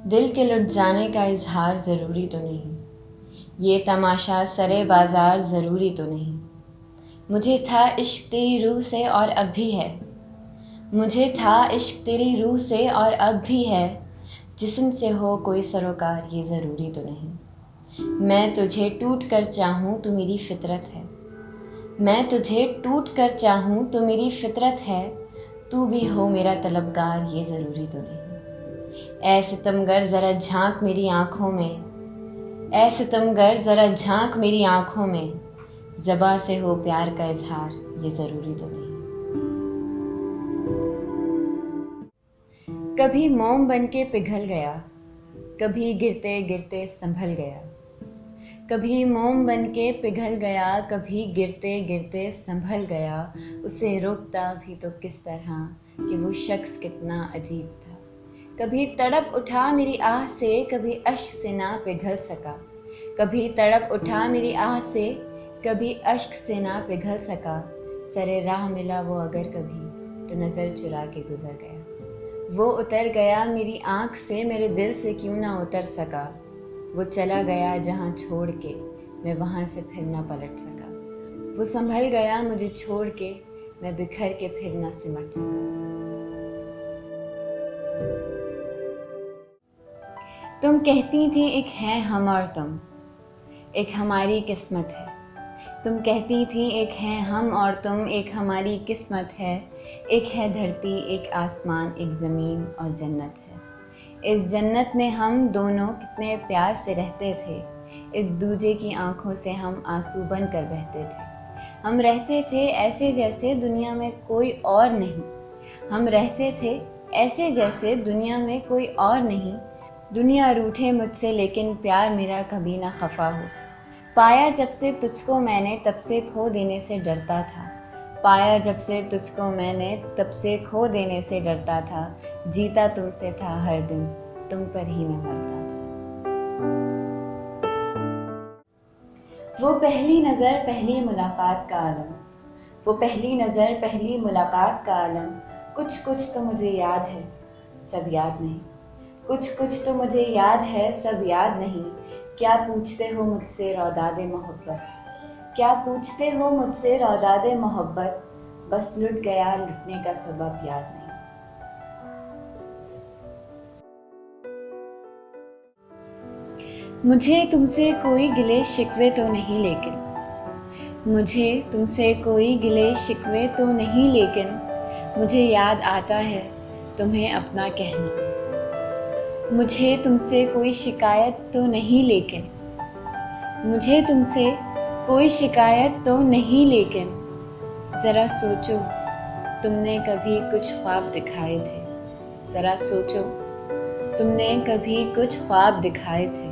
दिल के लुट जाने का इजहार ज़रूरी तो नहीं, ये तमाशा सरे बाज़ार ज़रूरी तो नहीं। मुझे था इश्क तेरी रूह से और अब भी है, मुझे था इश्क तेरी रूह से और अब भी है। जिस्म से हो कोई सरोकार ये ज़रूरी तो नहीं। मैं तुझे टूट कर चाहूँ तो मेरी फितरत है, मैं तुझे टूट कर चाहूँ तो मेरी फितरत है। तू भी हो मेरा तलबगार ये ज़रूरी तो नहीं। ऐ सितमगर ज़रा झांक मेरी आँखों में, ऐ सितमगर ज़रा झांक मेरी आँखों में। ज़बां से हो प्यार का इजहार ये ज़रूरी तो नहीं। कभी मोम बन के पिघल गया, कभी गिरते गिरते संभल गया। कभी मोम बन के पिघल गया, कभी गिरते गिरते संभल गया। उसे रोकता भी तो किस तरह कि वो शख्स कितना अजीब था। कभी तड़प उठा मेरी आह से, कभी अश्क से ना पिघल सका। कभी तड़प उठा मेरी आह से, कभी अश्क से ना पिघल सका। सरे राह मिला वो अगर कभी तो नज़र चुरा के गुजर गया। वो उतर गया मेरी आँख से, मेरे दिल से क्यों ना उतर सका। वो चला गया जहाँ छोड़ के, मैं वहाँ से फिर ना पलट सका। वो संभल गया मुझे छोड़ के, मैं बिखर के फिर ना सिमट सका। तुम कहती थी एक है हम और तुम, एक हमारी किस्मत है। तुम कहती थी एक है हम और तुम, एक हमारी किस्मत है। एक है धरती, एक आसमान, एक ज़मीन और जन्नत है। इस जन्नत में हम दोनों कितने प्यार से रहते थे। एक दूजे की आंखों से हम आंसू बन कर बहते थे। हम रहते थे ऐसे जैसे दुनिया में कोई और नहीं। हम रहते थे ऐसे जैसे दुनिया में कोई और नहीं। दुनिया रूठे मुझसे लेकिन प्यार मेरा कभी ना खफा हो। पाया जब से तुझको मैंने तब से खो देने से डरता था। पाया जब से तुझको मैंने तब से खो देने से डरता था। जीता तुमसे था हर दिन, तुम पर ही मैं मरता था। वो पहली नज़र पहली मुलाकात का आलम, वो पहली नज़र पहली मुलाकात का आलम। कुछ कुछ तो मुझे याद है, सब याद नहीं। कुछ कुछ तो मुझे याद है, सब याद नहीं। क्या पूछते हो मुझसे रौदादे मोहब्बत, क्या पूछते हो मुझसे रौदादे मोहब्बत। बस लुट गया लुटने का सबब याद नहीं। मुझे तुमसे कोई गिले शिकवे तो नहीं लेकिन, मुझे तुमसे कोई गिले शिकवे तो नहीं लेकिन। मुझे याद आता है तुम्हें अपना कहना। मुझे तुमसे कोई शिकायत तो नहीं लेकिन, मुझे तुमसे कोई शिकायत तो नहीं लेकिन। ज़रा सोचो तुमने कभी कुछ ख्वाब दिखाए थे, ज़रा सोचो तुमने कभी कुछ ख्वाब दिखाए थे।